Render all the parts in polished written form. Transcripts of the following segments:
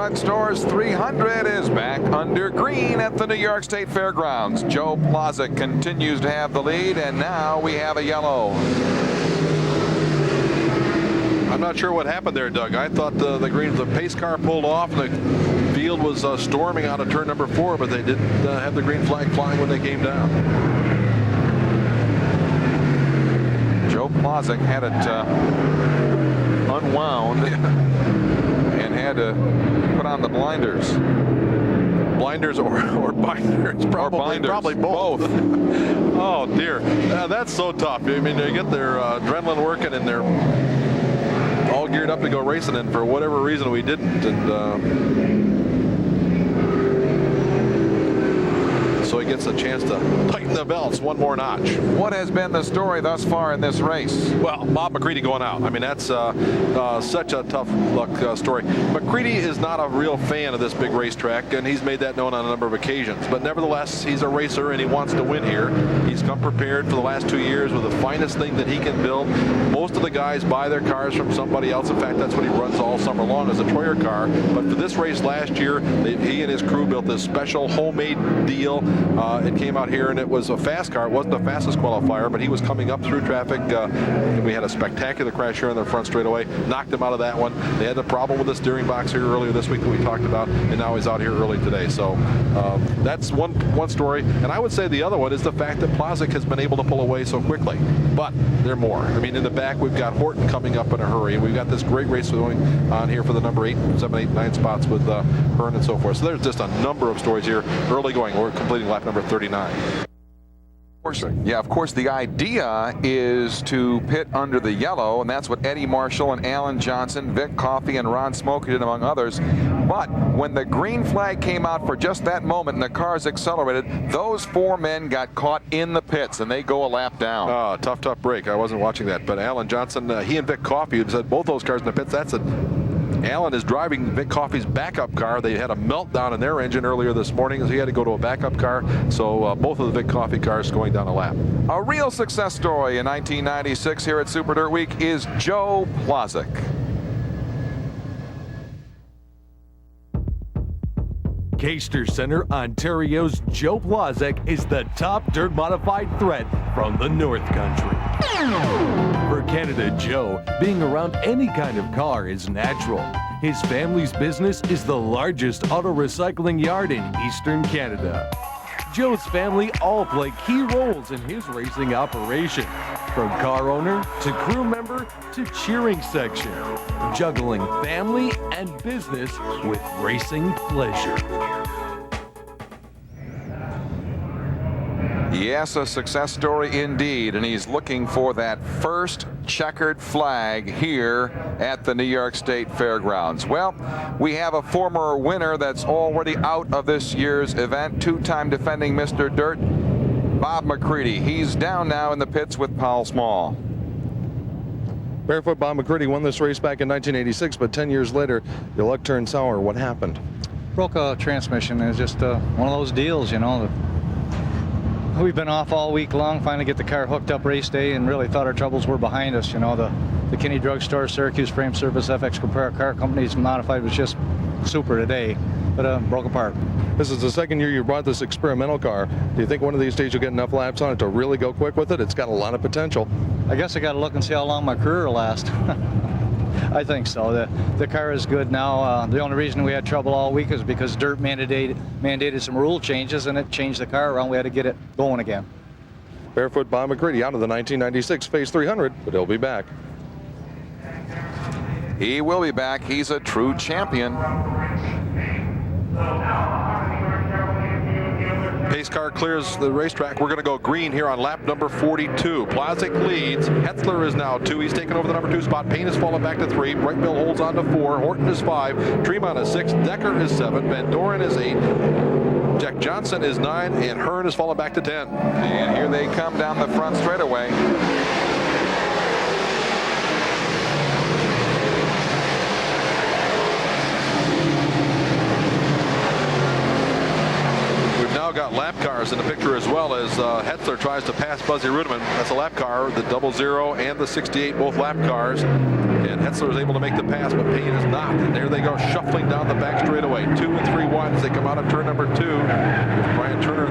Drugstore's 300 is back under green at the New York State Fairgrounds. Joe Plaza continues to have the lead, and now we have a yellow. I'm not sure what happened there, Doug. I thought the pace car pulled off and the field was storming out of turn number 4, but they didn't have the green flag flying when they came down. Joe Plaza had it unwound and had to put on the blinders. Blinders or binders? Probably both. Oh dear, that's so tough. I mean, they get their adrenaline working and they're all geared up to go racing, and for whatever reason we didn't, and so he gets a chance to tighten the belts one more notch. What has been the story thus far in this race? Well, Bob McCready going out. I mean, that's such a tough luck story. McCready is not a real fan of this big racetrack, and he's made that known on a number of occasions. But nevertheless, he's a racer, and he wants to win here. He's come prepared for the last 2 years with the finest thing that he can build. Most of the guys buy their cars from somebody else. In fact, that's what he runs all summer long, as a Troyer car. But for this race last year, he and his crew built this special homemade deal. It came out here, and it was a fast car. It wasn't the fastest qualifier, but he was coming up through traffic. We had a spectacular crash here on the front straightaway, knocked him out of that one. They had the problem with the steering box here earlier this week that we talked about, and now he's out here early today. So that's one story. And I would say the other one is the fact that Plazik has been able to pull away so quickly. But there are more. I mean, in the back, we've got Horton coming up in a hurry. We've got this great race going on here for the number 8, 7, 8, 9 spots with Hearn and so forth. So there's just a number of stories here early going. We're completing lap number 39. Yeah, of course, the idea is to pit under the yellow, and that's what Eddie Marshall and Alan Johnson, Vic Coffey, and Ron Smoker did, among others. But when the green flag came out for just that moment and the cars accelerated, those 4 men got caught in the pits, and they go a lap down. Oh, tough break. I wasn't watching that. But Alan Johnson, he and Vic Coffey had said both those cars in the pits. Alan is driving Vic Coffey's backup car. They had a meltdown in their engine earlier this morning, so he had to go to a backup car. So both of the Vic Coffey cars going down a lap. A real success story in 1996 here at Super Dirt Week is Joe Plazik. Caister Center, Ontario's Joe Plazik is the top dirt modified threat from the North Country. For Canada Joe, being around any kind of car is natural. His family's business is the largest auto recycling yard in Eastern Canada. Joe's family all play key roles in his racing operation, from car owner to crew member to cheering section, juggling family and business with racing pleasure. Yes, a success story indeed, and he's looking for that first checkered flag here at the New York State Fairgrounds. Well, we have a former winner that's already out of this year's event, 2-time defending Mr. Dirt, Bob McCready. He's down now in the pits with Paul Small. Barefoot Bob McCready won this race back in 1986, but 10 years later, your luck turned sour. What happened? Broke a transmission. It was just one of those deals, you know. We've been off all week long, finally get the car hooked up race day, and really thought our troubles were behind us. You know, the Kinney Drugstore, Syracuse Frame Service, FX Compare Car Companies Modified was just super today, but broke apart. This is the second year you brought this experimental car. Do you think one of these days you'll get enough laps on it to really go quick with it? It's got a lot of potential. I guess I got to look and see how long my career will last. I think so. The car is good now. The only reason we had trouble all week is because Dirt mandated some rule changes, and it changed the car around. We had to get it going again. Barefoot Bob McCready out of the 1996 Phase 300, but he'll be back. He will be back. He's a true champion. Pace car clears the racetrack. We're going to go green here on lap number 42. Plazik leads. Hetzler is now 2. He's taken over the number 2 spot. Payne has fallen back to 3. Brightbill holds on to 4. Horton is 5. Tremont is 6. Decker is 7. Van Doren is 8. Jack Johnson is 9. And Hearn has fallen back to 10. And here they come down the front straightaway. now got lap cars in the picture as well, as Hetzler tries to pass Buzzy Rudeman. That's a lap car, the 00 and the 68, both lap cars. And Hetzler is able to make the pass, but Payne is not. And there they go, shuffling down the back straightaway. 2 and 3 wide as they come out of turn number 2. Here's Brian Turner,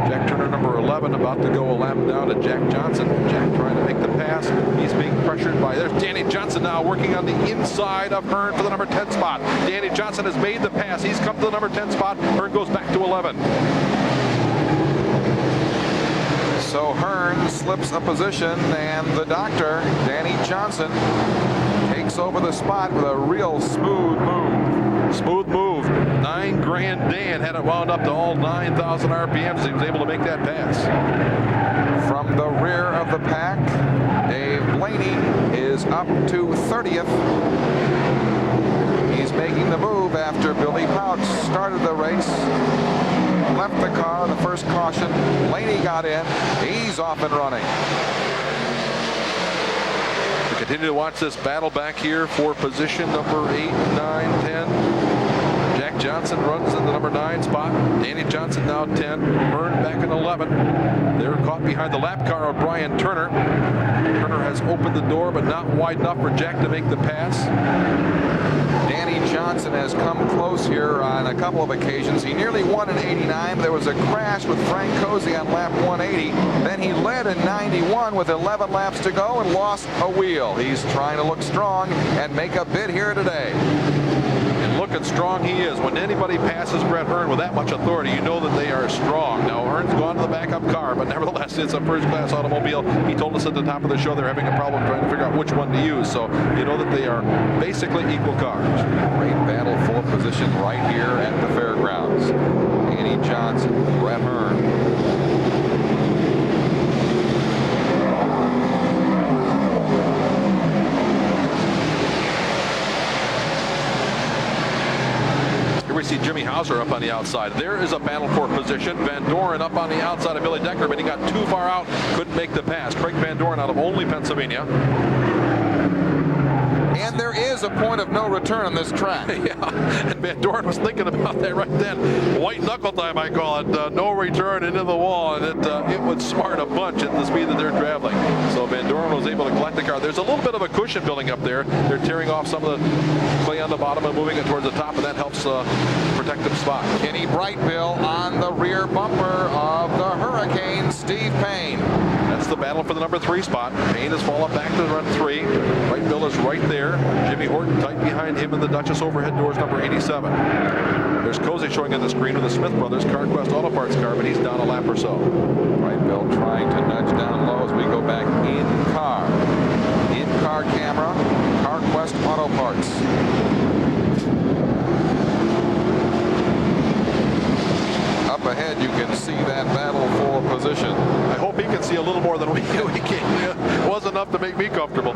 Jack Turner, number 11, about to go a lap down to Jack Johnson. Jack trying to make the pass. He's being pressured by, there's Danny Johnson now working on the inside of Hearn for the number 10 spot. Danny Johnson has made the pass. He's come to the number 10 spot. Hearn goes back to 11. So Hearn slips a position, and the doctor, Danny Johnson, takes over the spot with a real smooth move. Smooth move. 9 Grand Dan had it wound up to all 9,000 RPMs. He was able to make that pass. From the rear of the pack, Dave Blaney is up to 30th. He's making the move after Billy Pouch started the race. Left the car on the first caution. Blaney got in. He's off and running. We continue to watch this battle back here for position number 8, 9, 10. Jack Johnson runs in the number 9 spot. Danny Johnson now 10. Hearn back in 11. They're caught behind the lap car of Brian Turner. Turner has opened the door, but not wide enough for Jack to make the pass. Danny Johnson has come close here on a couple of occasions. He nearly won in '89. There was a crash with Frank Cozy on lap 180. Then he led in '91 with 11 laps to go and lost a wheel. He's trying to look strong and make a bid here today. And looking strong he is. When anybody passes Brett Hearn with that much authority, you know that they are strong. Now Hearn's gone to the backup car, but nevertheless it's a first-class automobile. He told us at the top of the show they're having a problem trying to figure out which one to use, so you know that they are basically equal cars. Great battle for position right here at the Fairgrounds. Danny Johnson, Brett Hearn. We see Jimmy Hauser up on the outside. There is a battle for position. Van Doren up on the outside of Billy Decker, but he got too far out, couldn't make the pass. Craig Van Doren out of Olney, Pennsylvania. And there is a point of no return on this track. Yeah, and Van Doren was thinking about that right then. White knuckle time, I call it. No return into the wall, and it would smart a bunch at the speed that they're traveling. So Van Doren was able to collect the car. There's a little bit of a cushion building up there. They're tearing off some of the clay on the bottom and moving it towards the top, and that helps protect the spot. Kenny Brightbill on the rear bumper of the Hurricane, Steve Payne. That's the battle for the number 3 spot. Payne has fallen back to run 3. Brightbill is right there. Jimmy Horton tight behind him in the Duchess overhead doors, number 87. There's Cozy showing on the screen with the Smith Brothers CarQuest Auto Parts car, but he's down a lap or so. Brightbill trying to nudge down low as we go back in car. In-car camera, CarQuest Auto Parts. Up ahead, you can see that battle for position. I hope he can see a little more than we can. It wasn't enough to make me comfortable.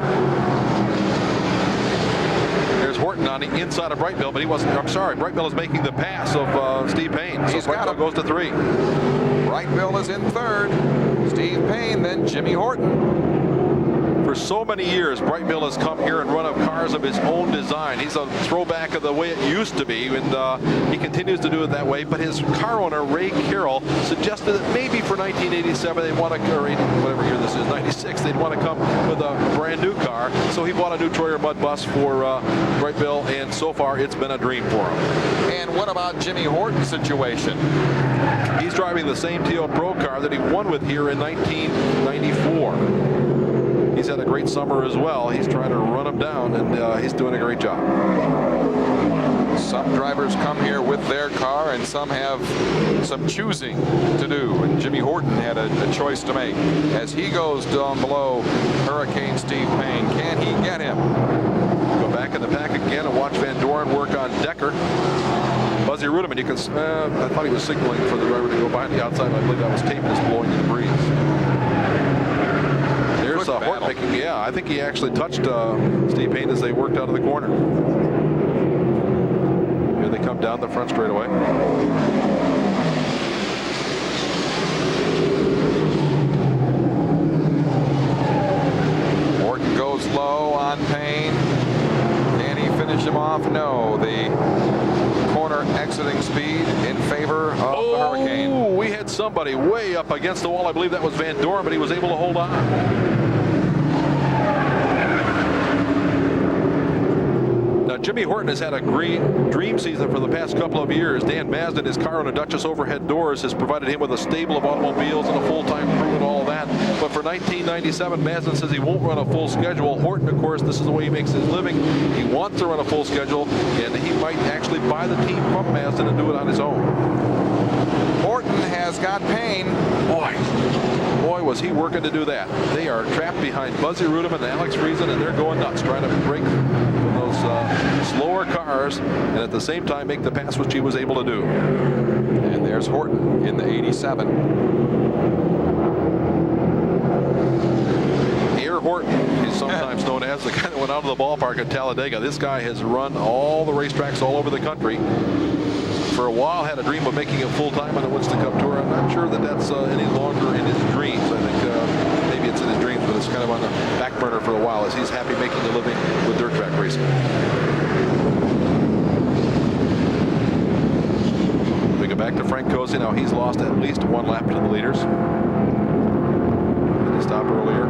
There's Horton on the inside of Brightbill, but he wasn't. I'm sorry, Brightbill is making the pass of Steve Payne. So Brightbill goes to 3. Brightbill is in 3rd. Steve Payne, then Jimmy Horton. For so many years, Brightbill has come here and run up cars of his own design. He's a throwback of the way it used to be, and he continues to do it that way. But his car owner, Ray Carroll, suggested that maybe for 1987, they'd want to, or whatever year this is, 96, they'd want to come with a brand new car. So he bought a new Troyer Mud Bus for Brightbill, and so far it's been a dream for him. And what about Jimmy Horton's situation? He's driving the same TL Pro car that he won with here in 1994. He's had a great summer as well. He's trying to run him down, and he's doing a great job. Some drivers come here with their car, and some have some choosing to do. And Jimmy Horton had a choice to make. As he goes down below Hurricane Steve Payne, can he get him? Go back in the pack again and watch Van Doren work on Decker. Buzzy Rudeman, you can. I thought he was signaling for the driver to go behind the outside. I believe that was tape just blowing in the breeze. There's Horton making. Yeah, I think he actually touched Steve Payne as they worked out of the corner. Here they come down the front straightaway. Horton goes low on Payne. Can he finish him off? No. The corner exiting speed in favor of the Hurricane. somebody way up against the wall. I believe that was Van Dorn, but he was able to hold on. Now, Jimmy Horton has had a great dream season for the past couple of years. Dan Masden, his car on a Duchess overhead doors, has provided him with a stable of automobiles and a full-time crew and all of that. But for 1997, Masden says he won't run a full schedule. Horton, of course, this is the way he makes his living. He wants to run a full schedule, and he might actually buy the team from Masden and do it on his own. Horton has got pain. Boy, was he working to do that. They are trapped behind Buzzy Rudem and Alex Friesen, and they're going nuts, trying to break those slower cars, and at the same time make the pass, which he was able to do. And there's Horton in the 87. Air Horton, he's sometimes known as the guy that went out of the ballpark at Talladega. This guy has run all the racetracks all over the country. For a while, had a dream of making it full-time on the Winston Cup Tour. I'm not sure that that's any longer in his dreams. I think maybe it's in his dreams, but it's kind of on the back burner for a while as he's happy making a living with dirt track racing. We go back to Frank Cosi. Now he's lost at least one lap to the leaders. Did he stop earlier?